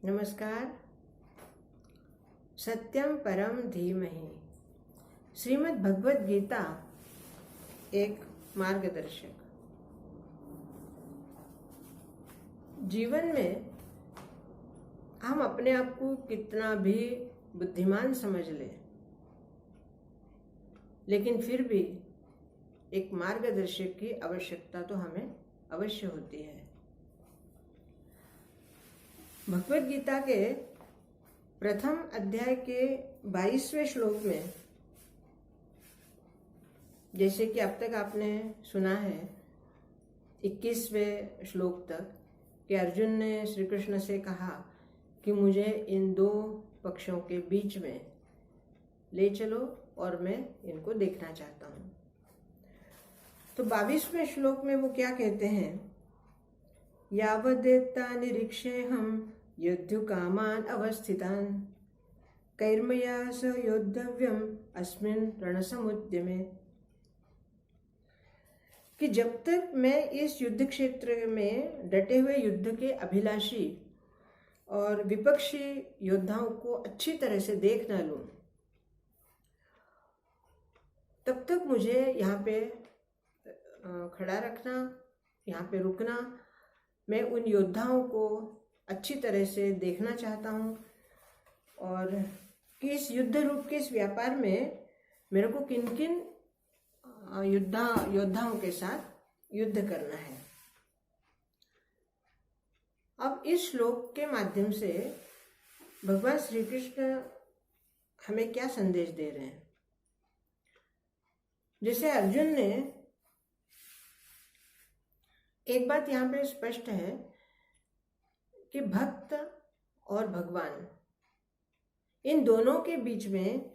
नमस्कार। सत्यम परम धीमहि। श्रीमद् भगवद गीता एक मार्गदर्शक। जीवन में हम अपने आप को कितना भी बुद्धिमान समझ लें, लेकिन फिर भी एक मार्गदर्शक की आवश्यकता तो हमें अवश्य होती है। भगवद गीता के प्रथम अध्याय के 22वें श्लोक में, जैसे कि अब तक आपने सुना है 21वें श्लोक तक, कि अर्जुन ने श्री कृष्ण से कहा कि मुझे इन दो पक्षों के बीच में ले चलो और मैं इनको देखना चाहता हूँ। तो 22वें श्लोक में वो क्या कहते हैं? यावदेत्ता निरीक्षेऽहं युद्धकामान् अवस्थितान् कैर्मया स योद्धव्यम् अस्मिन् रणसमुद्यमे। कि जब तक मैं इस युद्ध क्षेत्र में डटे हुए युद्ध के अभिलाषी और विपक्षी योद्धाओं को अच्छी तरह से देख न लूं, तब तक मुझे यहाँ पे खड़ा रखना, यहाँ पे रुकना। मैं उन योद्धाओं को अच्छी तरह से देखना चाहता हूँ और कि इस युद्ध रूप के इस व्यापार में मेरे को किन किन योद्धाओं के साथ युद्ध करना है। अब इस श्लोक के माध्यम से भगवान श्री कृष्ण हमें क्या संदेश दे रहे हैं? जैसे अर्जुन ने, एक बात यहाँ पे स्पष्ट है कि भक्त और भगवान, इन दोनों के बीच में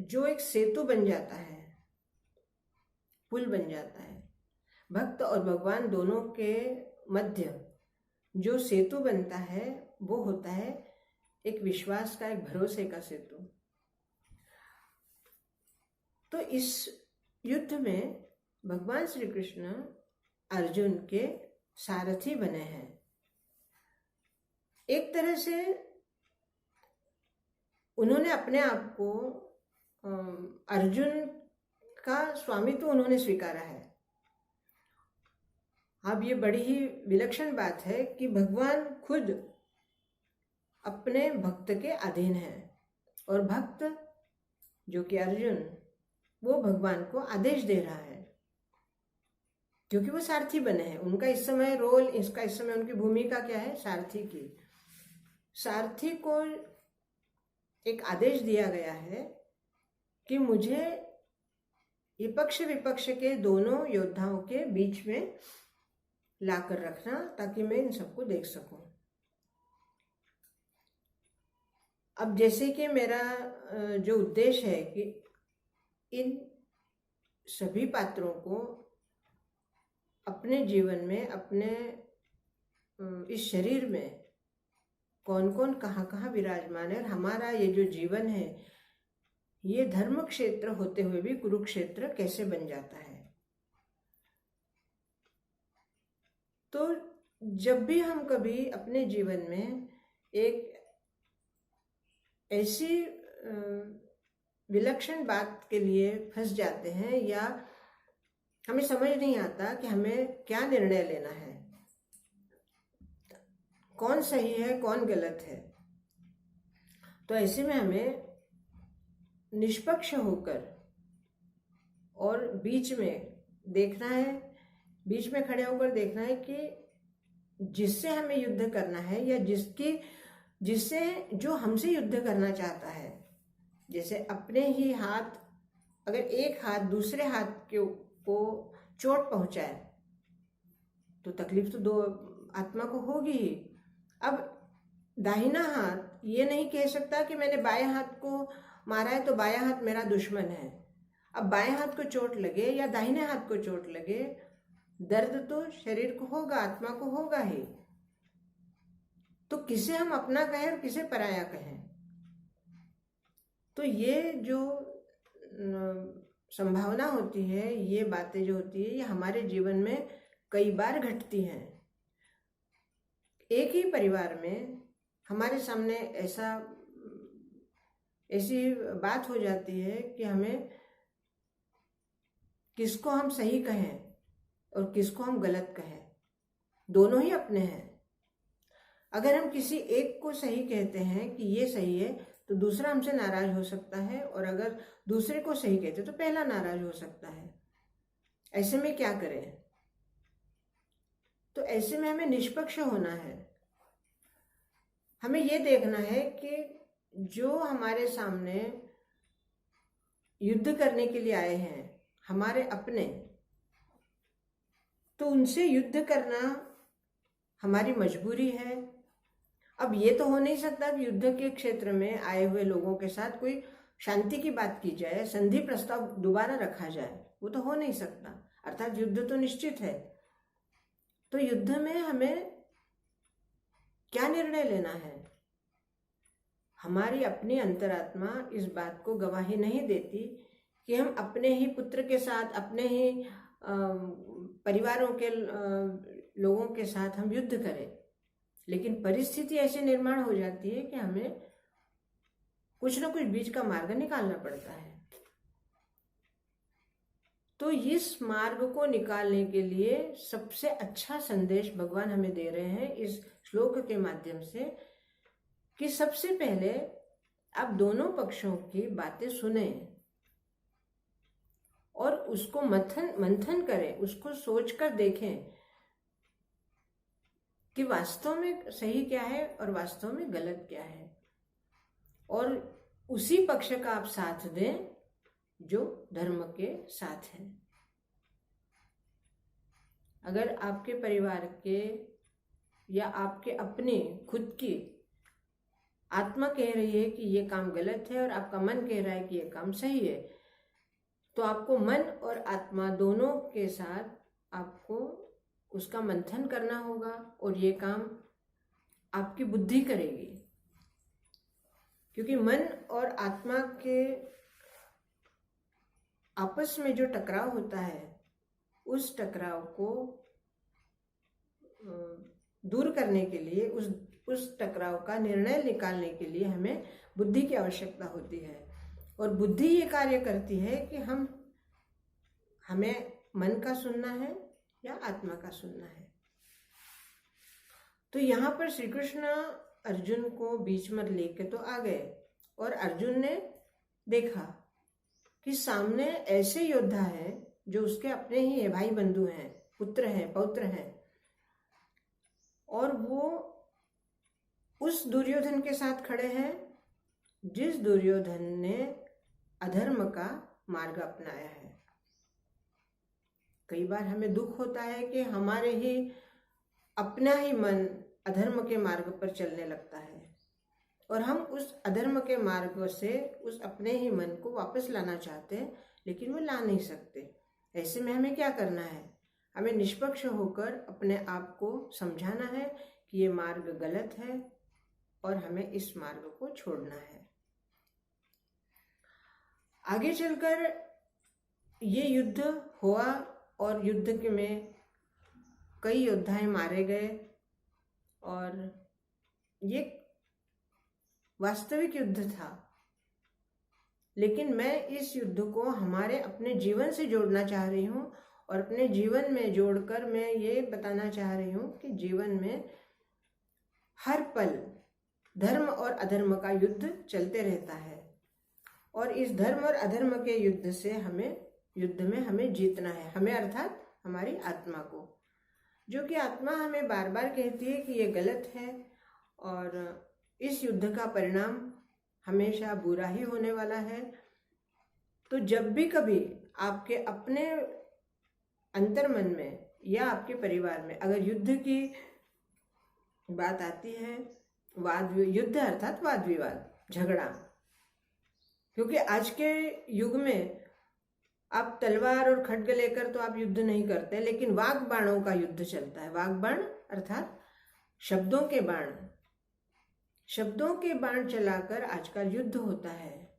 जो एक सेतु बन जाता है, पुल बन जाता है, भक्त और भगवान दोनों के मध्य जो सेतु बनता है वो होता है एक विश्वास का, एक भरोसे का सेतु। तो इस युद्ध में भगवान श्री कृष्ण अर्जुन के सारथी बने हैं। एक तरह से उन्होंने अपने आप को अर्जुन का स्वामित्व उन्होंने स्वीकारा है। अब ये बड़ी ही विलक्षण बात है कि भगवान खुद अपने भक्त के अधीन है और भक्त जो कि अर्जुन, वो भगवान को आदेश दे रहा है, क्योंकि वो सारथी बने हैं। उनका इस समय रोल, इस समय उनकी भूमिका क्या है? सारथी की। सारथी को एक आदेश दिया गया है कि मुझे ये पक्ष विपक्ष के दोनों योद्धाओं के बीच में लाकर रखना, ताकि मैं इन सबको देख सकूं। अब जैसे कि मेरा जो उद्देश्य है कि इन सभी पात्रों को अपने जीवन में, अपने इस शरीर में कौन कौन कहाँ कहाँ विराजमान है, और हमारा ये जो जीवन है ये धर्म क्षेत्र होते हुए भी कुरुक्षेत्र कैसे बन जाता है। तो जब भी हम कभी अपने जीवन में एक ऐसी विलक्षण बात के लिए फंस जाते हैं या हमें समझ नहीं आता कि हमें क्या निर्णय लेना है, कौन सही है कौन गलत है, तो ऐसे में हमें निष्पक्ष होकर और बीच में देखना है, बीच में खड़े होकर देखना है कि जिससे हमें युद्ध करना है या जिससे जो हमसे युद्ध करना चाहता है, जैसे अपने ही हाथ, अगर एक हाथ दूसरे हाथ को चोट पहुंचाए तो तकलीफ तो दो आत्मा को होगी ही। अब दाहिना हाथ ये नहीं कह सकता कि मैंने बाएं हाथ को मारा है तो बायां हाथ मेरा दुश्मन है। अब बाएं हाथ को चोट लगे या दाहिने हाथ को चोट लगे, दर्द तो शरीर को होगा, आत्मा को होगा ही। तो किसे हम अपना कहें और किसे पराया कहें? तो ये जो संभावना होती है, ये बातें जो होती है, ये हमारे जीवन में कई बार घटती हैं। एक ही परिवार में हमारे सामने ऐसी बात हो जाती है कि हमें किसको हम सही कहें और किसको हम गलत कहें, दोनों ही अपने हैं। अगर हम किसी एक को सही कहते हैं कि ये सही है तो दूसरा हमसे नाराज हो सकता है, और अगर दूसरे को सही कहते तो पहला नाराज हो सकता है। ऐसे में क्या करें? तो ऐसे में हमें निष्पक्ष होना है। हमें ये देखना है कि जो हमारे सामने युद्ध करने के लिए आए हैं हमारे अपने, तो उनसे युद्ध करना हमारी मजबूरी है। अब ये तो हो नहीं सकता कि युद्ध के क्षेत्र में आए हुए लोगों के साथ कोई शांति की बात की जाए, संधि प्रस्ताव दोबारा रखा जाए, वो तो हो नहीं सकता। अर्थात युद्ध तो निश्चित है। तो युद्ध में हमें क्या निर्णय लेना है? हमारी अपनी अंतरात्मा इस बात को गवाही नहीं देती कि हम अपने ही पुत्र के साथ, अपने ही परिवारों के लोगों के साथ हम युद्ध करें, लेकिन परिस्थिति ऐसे निर्माण हो जाती है कि हमें कुछ ना कुछ बीच का मार्ग निकालना पड़ता है। तो इस मार्ग को निकालने के लिए सबसे अच्छा संदेश भगवान हमें दे रहे हैं इस श्लोक के माध्यम से, कि सबसे पहले आप दोनों पक्षों की बातें सुने और उसको मंथन करें, उसको सोचकर देखें कि वास्तव में सही क्या है और वास्तव में गलत क्या है, और उसी पक्ष का आप साथ दें जो धर्म के साथ है। अगर आपके परिवार के या आपके अपने खुद की आत्मा कह रही है कि ये काम गलत है और आपका मन कह रहा है कि ये काम सही है, तो आपको मन और आत्मा दोनों के साथ आपको उसका मंथन करना होगा, और ये काम आपकी बुद्धि करेगी। क्योंकि मन और आत्मा के आपस में जो टकराव होता है, उस टकराव को दूर करने के लिए, उस टकराव का निर्णय निकालने के लिए हमें बुद्धि की आवश्यकता होती है। और बुद्धि ये कार्य करती है कि हमें मन का सुनना है या आत्मा का सुनना है। तो यहाँ पर श्री कृष्ण अर्जुन को बीच में लेके तो आ गए, और अर्जुन ने देखा कि सामने ऐसे योद्धा हैं जो उसके अपने ही है, भाई बंधु हैं, पुत्र हैं, पौत्र हैं, और वो उस दुर्योधन के साथ खड़े हैं जिस दुर्योधन ने अधर्म का मार्ग अपनाया है। कई बार हमें दुख होता है कि हमारे ही अपना ही मन अधर्म के मार्ग पर चलने लगता है, और हम उस अधर्म के मार्ग से उस अपने ही मन को वापस लाना चाहते हैं, लेकिन वो ला नहीं सकते। ऐसे में हमें क्या करना है? हमें निष्पक्ष होकर अपने आप को समझाना है कि ये मार्ग गलत है और हमें इस मार्ग को छोड़ना है। आगे चलकर ये युद्ध हुआ और युद्ध में कई योद्धाएं मारे गए, और ये वास्तविक युद्ध था। लेकिन मैं इस युद्ध को हमारे अपने जीवन से जोड़ना चाह रही हूँ, और अपने जीवन में जोड़कर मैं ये बताना चाह रही हूँ कि जीवन में हर पल धर्म और अधर्म का युद्ध चलते रहता है, और इस धर्म और अधर्म के युद्ध में हमें जीतना है। हमें अर्थात हमारी आत्मा को, जो कि आत्मा हमें बार बार कहती है कि ये गलत है और इस युद्ध का परिणाम हमेशा बुरा ही होने वाला है। तो जब भी कभी आपके अपने अंतर्मन में या आपके परिवार में अगर युद्ध की बात आती है, युद्ध अर्थात वाद विवाद, झगड़ा, क्योंकि आज के युग में आप तलवार और खड्ग लेकर तो आप युद्ध नहीं करते, लेकिन वाग बाणों का युद्ध चलता है। वाग बाण अर्थात शब्दों के बाण, शब्दों के बाण चलाकर आजकल युद्ध होता है,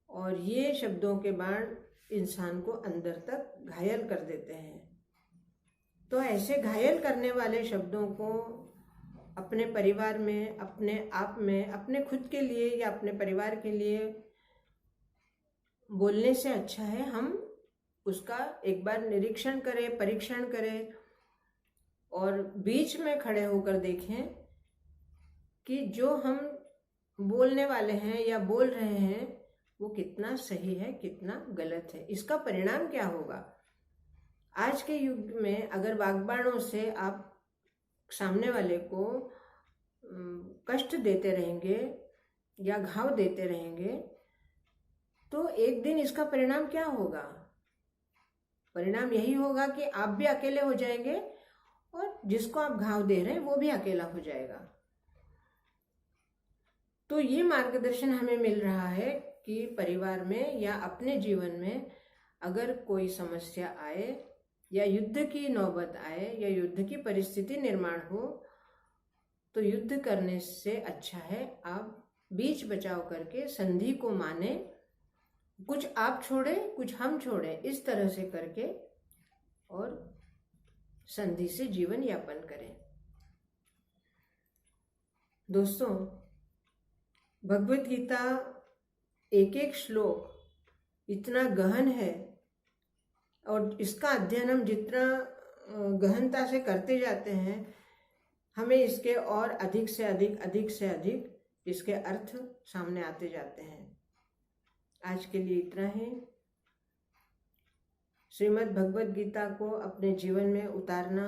और ये शब्दों के बाण इंसान को अंदर तक घायल कर देते हैं। तो ऐसे घायल करने वाले शब्दों को अपने परिवार में, अपने आप में, अपने खुद के लिए या अपने परिवार के लिए बोलने से अच्छा है हम उसका एक बार निरीक्षण करें, परीक्षण करें और बीच में खड़े होकर देखें कि जो हम बोलने वाले हैं या बोल रहे हैं वो कितना सही है, कितना गलत है, इसका परिणाम क्या होगा। आज के युग में अगर वाग्बाणों से आप सामने वाले को कष्ट देते रहेंगे या घाव देते रहेंगे तो एक दिन इसका परिणाम क्या होगा। परिणाम यही होगा कि आप भी अकेले हो जाएंगे और जिसको आप घाव दे रहे हैं वो भी अकेला हो जाएगा। तो ये मार्गदर्शन हमें मिल रहा है कि परिवार में या अपने जीवन में अगर कोई समस्या आए या युद्ध की नौबत आए या युद्ध की परिस्थिति निर्माण हो तो युद्ध करने से अच्छा है आप बीच बचाव करके संधि को माने, कुछ आप छोड़े कुछ हम छोड़े, इस तरह से करके और संधि से जीवन यापन करें। दोस्तों, भगवत गीता एक एक श्लोक इतना गहन है और इसका अध्ययन हम जितना गहनता से करते जाते हैं हमें इसके और अधिक से अधिक इसके अर्थ सामने आते जाते हैं। आज के लिए इतना ही। श्रीमद् भगवत गीता को अपने जीवन में उतारना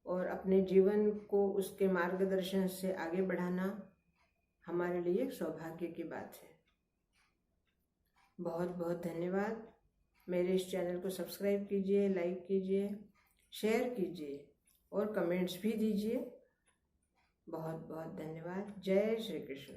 और अपने जीवन को उसके मार्गदर्शन से आगे बढ़ाना हमारे लिए सौभाग्य की बात है। बहुत बहुत धन्यवाद। मेरे इस चैनल को सब्सक्राइब कीजिए, लाइक कीजिए, शेयर कीजिए और कमेंट्स भी दीजिए। बहुत बहुत धन्यवाद। जय श्री कृष्ण।